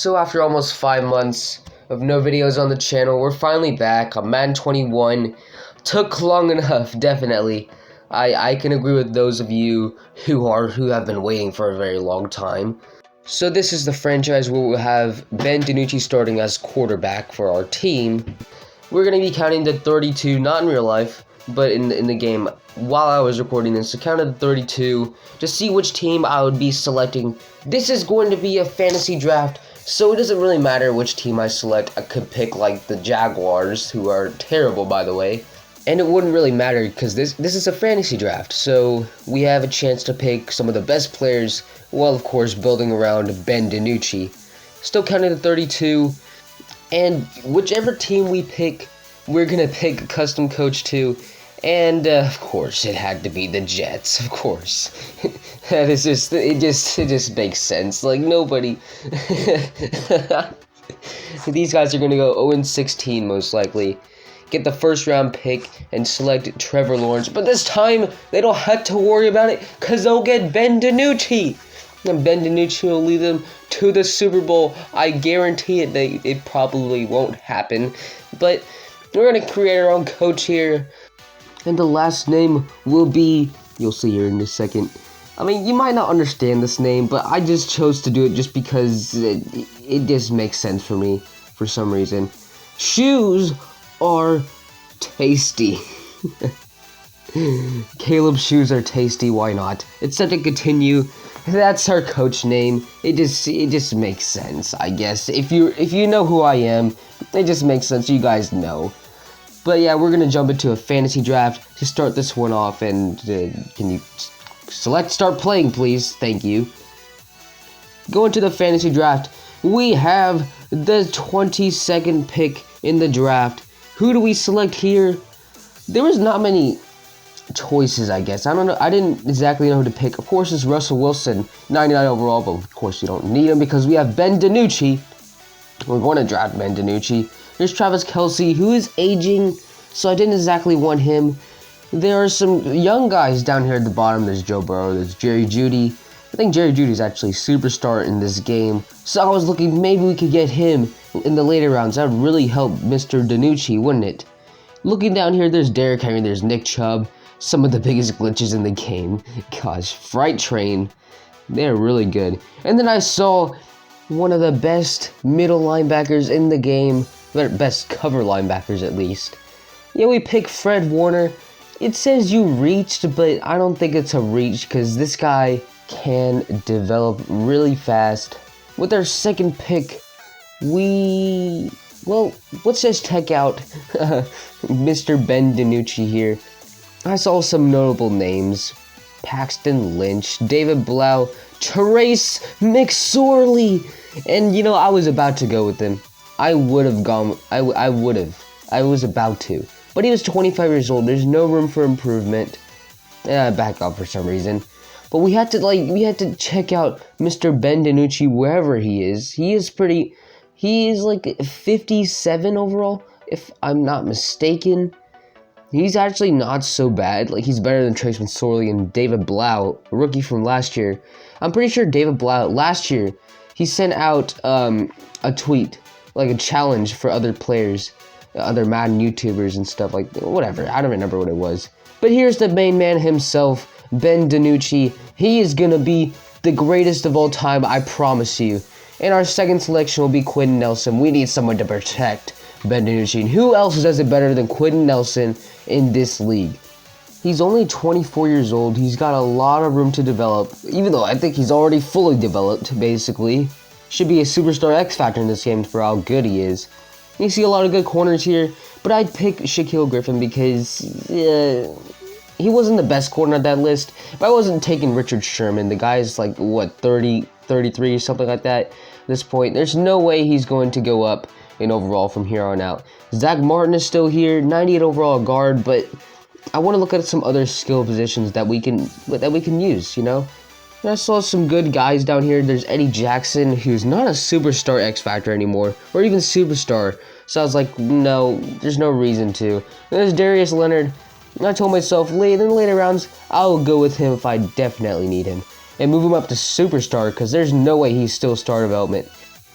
So after almost 5 months of no videos on the channel, we're finally back on Madden 21. Took long enough, definitely. I can agree with those of you who have been waiting for a very long time. So this is the franchise where we'll have Ben Dinucci starting as quarterback for our team. We're going to be counting to 32, not in real life, but in the game while I was recording this. So counted to 32 to see which team I would be selecting. This is going to be a fantasy draft, so it doesn't really matter which team I select. I could pick like the Jaguars, who are terrible by the way. And it wouldn't really matter because this is a fantasy draft, so we have a chance to pick some of the best players, while of course building around Ben Dinucci. Still counting to 32, and whichever team we pick, we're gonna pick a custom coach too. And of course, it had to be the Jets. Of course, that is it just makes sense. Like nobody, these guys are gonna go 0-16 most likely. Get the first round pick and select Trevor Lawrence, but this time they don't have to worry about it because they'll get Ben Dinucci. And Ben Dinucci will lead them to the Super Bowl. I guarantee it. It probably won't happen, but we're gonna create our own coach here. And the last name will be, you'll see here in a second. I mean, you might not understand this name, but I just chose to do it just because it just makes sense for me for some reason. Shoes are tasty. Caleb's shoes are tasty, why not? It's set to continue. That's our coach name. It just makes sense, I guess. If you know who I am, it just makes sense. You guys know. But yeah, we're gonna jump into a fantasy draft to start this one off. And can you select start playing, please? Thank you. Going to the fantasy draft, we have the 22nd pick in the draft. Who do we select here? There was not many choices, I guess. I don't know. I didn't exactly know who to pick. Of course, it's Russell Wilson, 99 overall, but of course you don't need him because we have Ben Dinucci. We're going to draft Ben Dinucci. There's Travis Kelce, who is aging, so I didn't exactly want him. There are some young guys down here at the bottom. There's Joe Burrow, there's Jerry Jeudy. I think Jerry Jeudy is actually a superstar in this game, so I was looking maybe we could get him in the later rounds. That would really help Mr. Dinucci, wouldn't it? Looking down here, there's Derrick Henry, there's Nick Chubb, some of the biggest glitches in the game. Gosh, Fright Train, they're really good. And then I saw one of the best middle linebackers in the game, best cover linebackers at least. Yeah, we picked Fred Warner. It says you reached, but I don't think it's a reach because this guy can develop really fast. With our second pick, let's just check out Mr. Ben Dinucci here. I saw some notable names: Paxton Lynch, David Blau, Trace McSorley, and you know, I was about to go with him. I would have gone, I was about to, but he was 25 years old. There's no room for improvement. Back up for some reason. But we had to check out Mr. Ben Dinucci wherever he is. He is like 57 overall, if I'm not mistaken. He's actually not so bad. Like, he's better than Trace McSorley and David Blau, a rookie from last year. I'm pretty sure David Blau, last year, he sent out a tweet, like a challenge for other players, other Madden YouTubers and stuff, like, whatever. I don't remember what it was. But here's the main man himself, Ben Dinucci. He is gonna be the greatest of all time, I promise you. And our second selection will be Quentin Nelson. We need someone to protect Ben Dinucci. And who else does it better than Quentin Nelson in this league? He's only 24 years old. He's got a lot of room to develop, even though I think he's already fully developed, basically. Should be a superstar X factor in this game for how good he is. You see a lot of good corners here, but I'd pick Shaquille Griffin because he wasn't the best corner on that list, but I wasn't taking Richard Sherman. The guy's like, what, 30, 33 or something like that at this point. There's no way he's going to go up in overall from here on out. Zach Martin is still here, 98 overall guard, but I want to look at some other skill positions that we can use, you know? And I saw some good guys down here. There's Eddie Jackson, who's not a superstar X Factor anymore, or even superstar. So I was like, no, there's no reason to. And there's Darius Leonard. And I told myself, in the later rounds, I'll go with him if I definitely need him. And move him up to superstar, because there's no way he's still star development.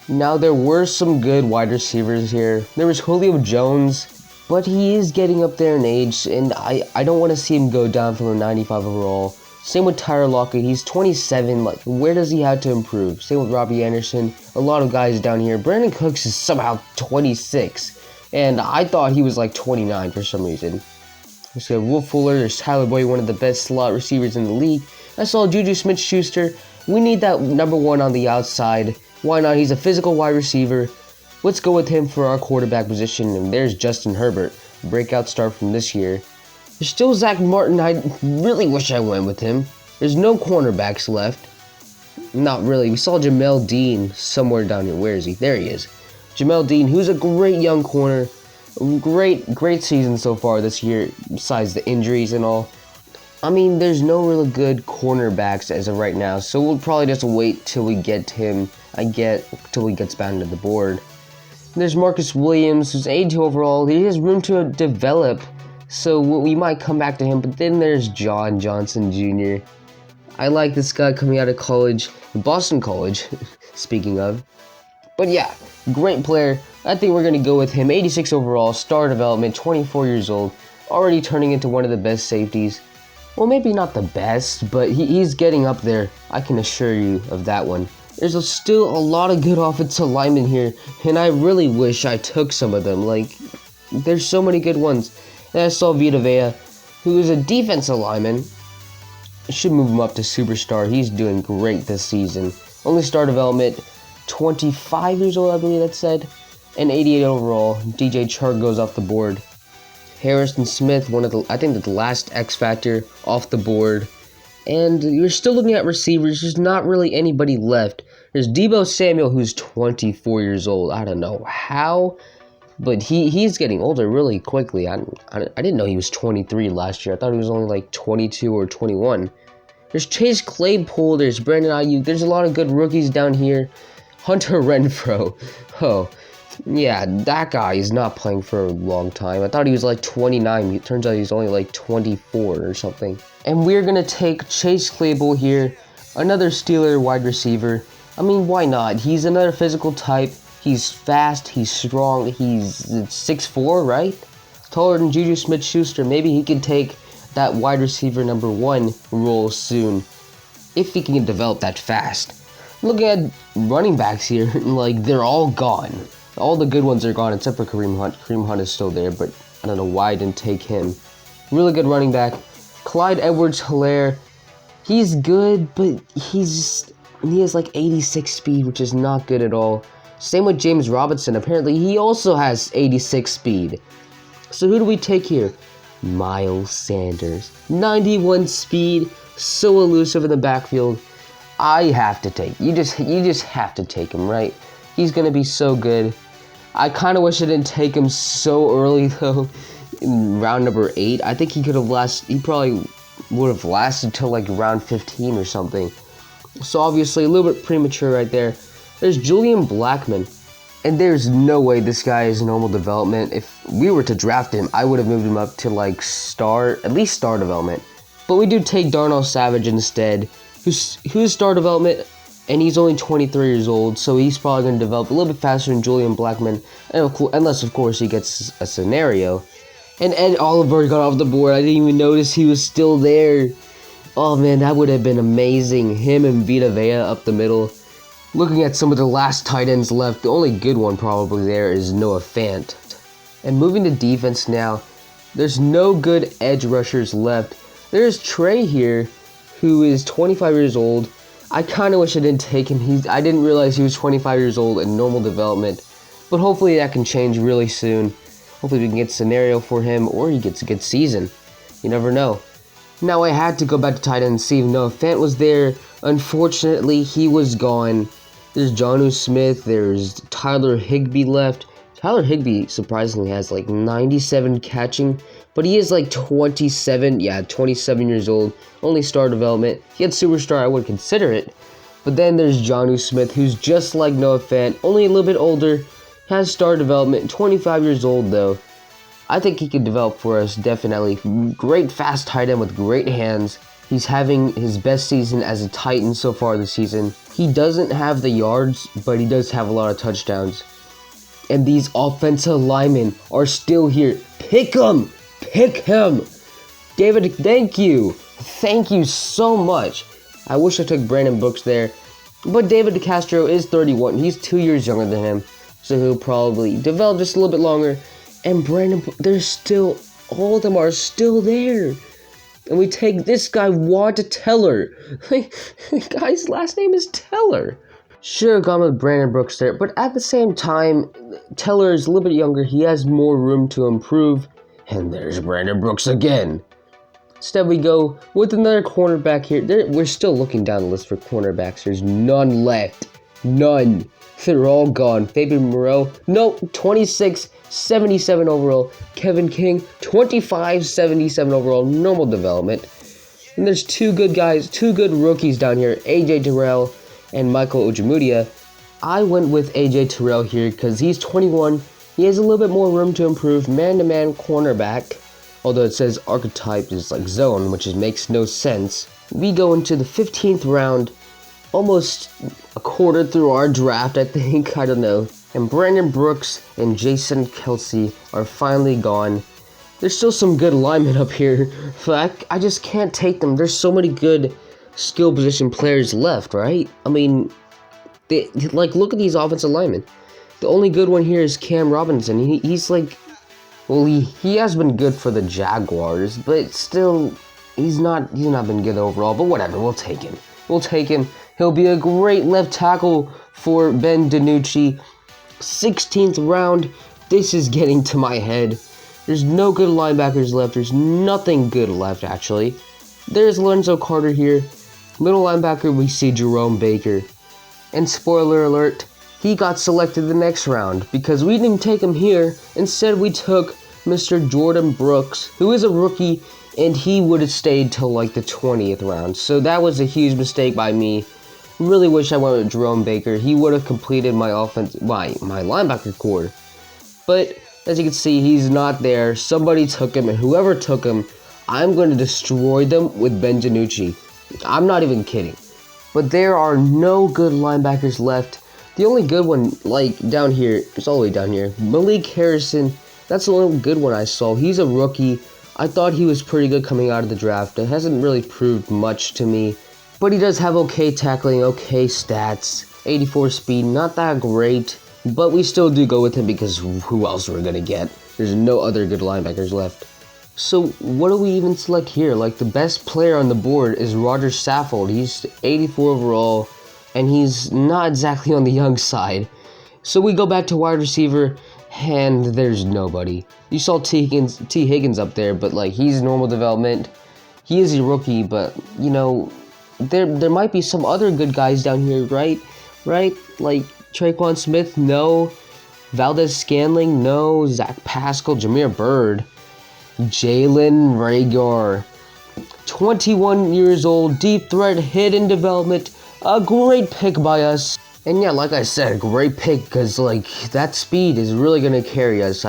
Now, there were some good wide receivers here. There was Julio Jones, but he is getting up there in age, and I don't want to see him go down from a 95 overall. Same with Tyler Lockett. He's 27. Like, where does he have to improve? Same with Robbie Anderson. A lot of guys down here. Brandon Cooks is somehow 26, and I thought he was like 29 for some reason. Let's go Will Fuller. There's Tyler Boyd, one of the best slot receivers in the league. I saw Juju Smith-Schuster. We need that number one on the outside. Why not? He's a physical wide receiver. Let's go with him for our quarterback position. And there's Justin Herbert, breakout star from this year. There's still Zach Martin. I really wish I went with him. There's no cornerbacks left. Not really. We saw Jamel Dean somewhere down here. Where is he? There he is. Jamel Dean, who's a great young corner. Great season so far this year, besides the injuries and all. I mean, there's no really good cornerbacks as of right now, so we'll probably just wait till we get him. Till he gets back into the board. There's Marcus Williams, who's 82 overall. He has room to develop, so we might come back to him. But then there's John Johnson Jr. I like this guy coming out of college, Boston College, speaking of. But yeah, great player. I think we're going to go with him. 86 overall, star development, 24 years old, already turning into one of the best safeties. Well, maybe not the best, but he's getting up there. I can assure you of that one. There's still a lot of good offensive linemen here, and I really wish I took some of them. Like, there's so many good ones. And I saw Vita Vea, who is a defensive lineman. I should move him up to superstar. He's doing great this season. Only star development, 25 years old, I believe that said. And 88 overall. DJ Chark goes off the board. Harrison Smith, I think the last X Factor, off the board. And you're still looking at receivers. There's not really anybody left. There's Deebo Samuel, who's 24 years old. I don't know how, but he's getting older really quickly. I didn't know he was 23 last year. I thought he was only like 22 or 21. There's Chase Claypool. There's Brandon Ayuk. There's a lot of good rookies down here. Hunter Renfrow. Oh, yeah, that guy is not playing for a long time. I thought he was like 29. It turns out he's only like 24 or something. And we're going to take Chase Claypool here, another Steeler wide receiver. I mean, why not? He's another physical type. He's fast. He's strong. He's 6'4", right? Taller than Juju Smith-Schuster. Maybe he could take that wide receiver number one role soon, if he can develop that fast. Looking at running backs here, like, they're all gone. All the good ones are gone except for Kareem Hunt. Kareem Hunt is still there, but I don't know why I didn't take him. Really good running back. Clyde Edwards-Helaire. He's good, but he has like 86 speed, which is not good at all. Same with James Robinson. Apparently, he also has 86 speed. So who do we take here? Miles Sanders. 91 speed. So elusive in the backfield. I have to take. You just have to take him, right? He's gonna be so good. I kind of wish I didn't take him so early though. In round number 8, I think he probably would have lasted till like round 15 or something. So obviously a little bit premature right there. There's Julian Blackmon, and there's no way this guy is normal development. If we were to draft him, I would have moved him up to like at least star development. But we do take Darnell Savage instead, who's star development, and he's only 23 years old, so he's probably going to develop a little bit faster than Julian Blackmon, unless of course he gets a scenario. And Ed Oliver got off the board. I didn't even notice he was still there. Oh man, that would have been amazing. Him and Vita Vea up the middle. Looking at some of the last tight ends left, the only good one probably there is Noah Fant. And moving to defense now, there's no good edge rushers left. There's Trey here, who is 25 years old. I kind of wish I didn't take him. I didn't realize he was 25 years old in normal development. But hopefully that can change really soon. Hopefully we can get a scenario for him, or he gets a good season. You never know. Now I had to go back to tight end and see if Noah Fant was there. Unfortunately, he was gone. There's Jonnu Smith. There's Tyler Higbee left. Tyler Higbee surprisingly has like 97 catching, but he is like 27 years old. Only star development. He had superstar, I would consider it. But then there's Jonnu Smith, who's just like Noah Fant, only a little bit older. Has star development, 25 years old though. I think he could develop for us, definitely. Great fast tight end with great hands. He's having his best season as a Titan so far this season. He doesn't have the yards, but he does have a lot of touchdowns. And these offensive linemen are still here. Pick him! Pick him! David, thank you. Thank you so much. I wish I took Brandon Brooks there. But David DeCastro is 31. He's 2 years younger than him. So he'll probably develop just a little bit longer. And Brandon, they're still, all of them are still there. And we take this guy, Wad Teller. The guy's last name is Teller. Sure, gone with Brandon Brooks there. But at the same time, Teller is a little bit younger. He has more room to improve. And there's Brandon Brooks again. Instead, we go with another cornerback here. We're still looking down the list for cornerbacks. There's none left. None. They're all gone. Fabian Moreau, no, 26-77 overall. Kevin King, 25-77 overall. Normal development. And there's two good guys, two good rookies down here. AJ Terrell and Michael Ojemudia. I went with AJ Terrell here because he's 21. He has a little bit more room to improve. Man-to-man cornerback. Although it says archetype is like zone, which makes no sense. We go into the 15th round, almost a quarter through our draft, I think. I don't know. And Brandon Brooks and Jason Kelsey are finally gone. There's still some good linemen up here, but I just can't take them. There's so many good skill position players left, right? I mean, look at these offensive linemen. The only good one here is Cam Robinson. He's like, well, he has been good for the Jaguars, but still, he's not been good overall. But whatever, we'll take him. We'll take him. He'll be a great left tackle for Ben Dinucci. 16th round. This is getting to my head. There's no good linebackers left. There's nothing good left, actually. There's Lorenzo Carter here. Middle linebacker, we see Jerome Baker. And spoiler alert, he got selected the next round because we didn't take him here. Instead, we took Mr. Jordan Brooks, who is a rookie, and he would have stayed till like the 20th round. So that was a huge mistake by me. Really wish I went with Jerome Baker. He would have completed my linebacker core. But as you can see, he's not there. Somebody took him, and whoever took him, I'm going to destroy them with Ben Dinucci. I'm not even kidding. But there are no good linebackers left. The only good one, like, down here, it's all the way down here. Malik Harrison, that's the only good one I saw. He's a rookie. I thought he was pretty good coming out of the draft. It hasn't really proved much to me. But he does have okay tackling, okay stats. 84 speed, not that great. But we still do go with him because who else are we going to get? There's no other good linebackers left. So what do we even select here? Like, the best player on the board is Roger Saffold. He's 84 overall. And he's not exactly on the young side. So we go back to wide receiver, and there's nobody. You saw T. Higgins up there, but like, he's normal development. He is a rookie, but you know, there might be some other good guys down here, right? Right? Like Traquan Smith, no. Valdez Scanling, no. Zach Pascal, Jameer Byrd, Jalen Reagor, 21 years old, deep threat, hidden development. A great pick by us. And yeah, like I said, great pick because like that speed is really going to carry us.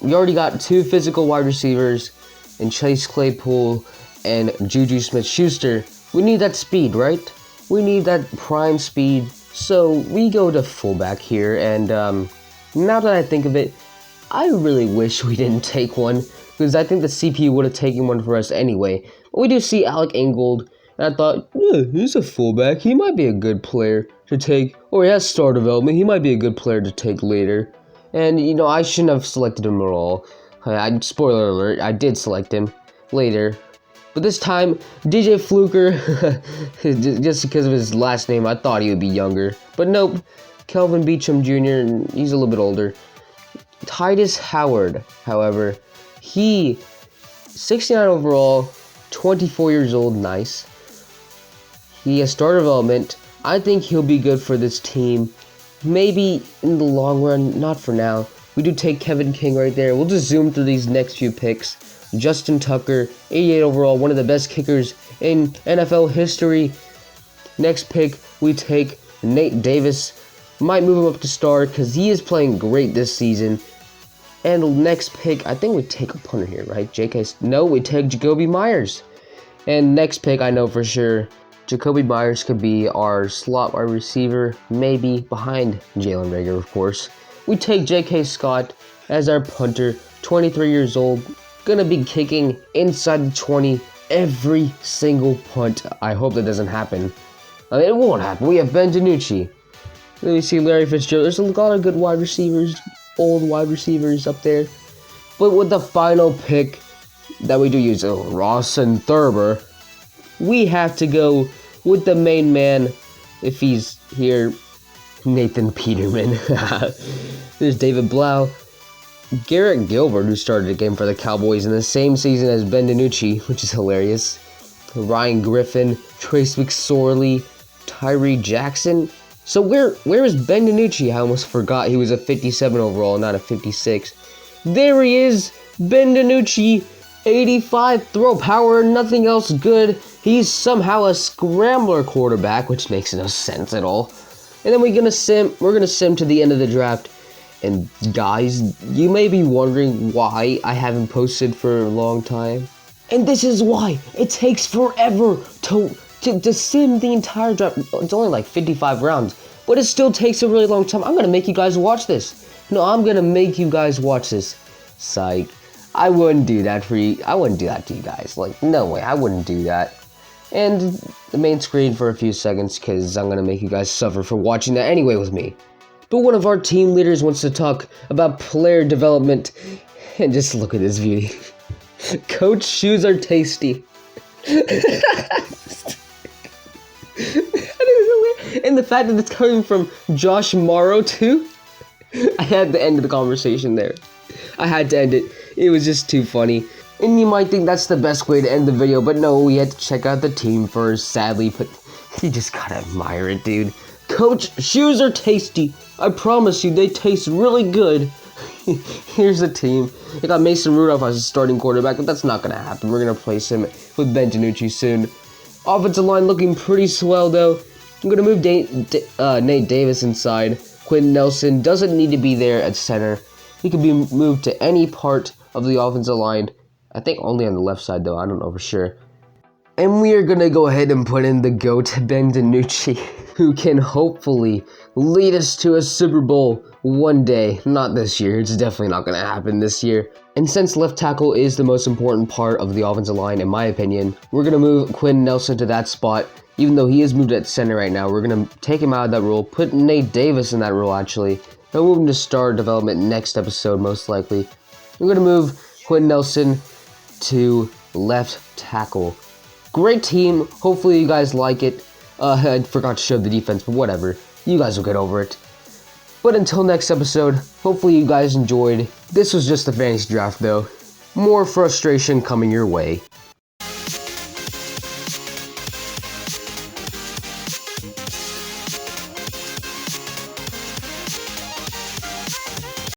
We already got two physical wide receivers in Chase Claypool and Juju Smith-Schuster. We need that speed, right? We need that prime speed. So we go to fullback here. And now that I think of it, I really wish we didn't take one because I think the CPU would have taken one for us anyway. But we do see Alec Ingold. And I thought, yeah, he's a fullback. He might be a good player to take. Or he has star development. He might be a good player to take later. And, you know, I shouldn't have selected him at all. Spoiler alert, I did select him later. But this time, DJ Fluker, just because of his last name, I thought he would be younger. But nope, Kelvin Beachum Jr., he's a little bit older. Titus Howard, however, he, 69 overall, 24 years old, nice. He has star development. I think he'll be good for this team. Maybe in the long run, not for now. We do take Kevin King right there. We'll just zoom through these next few picks. Justin Tucker, 88 overall, one of the best kickers in NFL history. Next pick, we take Nate Davis. Might move him up to star because he is playing great this season. And the next pick, I think we take a punter here, right? No, we take Jacoby Myers. And next pick, I know for sure, Jacoby Myers could be our slot wide receiver, maybe behind Jalen Reagor, of course. We take J.K. Scott as our punter, 23 years old, gonna be kicking inside the 20 every single punt. I hope that doesn't happen. I mean, it won't happen. We have Ben Dinucci. Then we see Larry Fitzgerald. There's a lot of good wide receivers, old wide receivers up there. But with the final pick that we do use, Ross and Thurber, we have to go with the main man, if he's here, Nathan Peterman. There's David Blau. Garrett Gilbert, who started a game for the Cowboys in the same season as Ben Dinucci, which is hilarious. Ryan Griffin, Trace McSorley, Tyree Jackson. So where is Ben Dinucci? I almost forgot he was a 57 overall, not a 56. There he is, Ben Dinucci, 85 throw power, nothing else good. He's somehow a scrambler quarterback, which makes no sense at all. And then we're gonna sim to the end of the draft. And guys, you may be wondering why I haven't posted for a long time. And this is why. It takes forever to sim the entire draft. It's only like 55 rounds, but it still takes a really long time. I'm gonna make you guys watch this. No, I'm gonna make you guys watch this. Psych. I wouldn't do that for you. I wouldn't do that to you guys. Like, no way, I wouldn't do that. And the main screen for a few seconds, because I'm gonna make you guys suffer for watching that anyway with me. But one of our team leaders wants to talk about player development, and just look at this beauty. Coach shoes are tasty. And the fact that it's coming from Josh Morrow too, I had to end the conversation there. I had to end it. It was just too funny. And you might think that's the best way to end the video, but no, we had to check out the team first, sadly, but you just gotta admire it, dude. Coach, shoes are tasty. I promise you, they taste really good. Here's the team. I got Mason Rudolph as a starting quarterback, but that's not gonna happen. We're gonna replace him with Ben Dinucci soon. Offensive line looking pretty swell, though. I'm gonna move Nate Davis inside. Quinn Nelson doesn't need to be there at center. He can be moved to any part of the offensive line. I think only on the left side, though. I don't know for sure. And we are going to go ahead and put in the GOAT, Ben Dinucci, who can hopefully lead us to a Super Bowl one day. Not this year. It's definitely not going to happen this year. And since left tackle is the most important part of the offensive line, in my opinion, we're going to move Quinn Nelson to that spot. Even though he is moved at center right now, we're going to take him out of that role, put Nate Davis in that role, actually. And move him to star development next episode, most likely. We're going to move Quinn Nelson to left tackle. Great team. Hopefully you guys like it. I forgot to show the defense, but whatever. You guys will get over it. But until next episode, hopefully you guys enjoyed. This was just a fantasy draft, though. More frustration coming your way.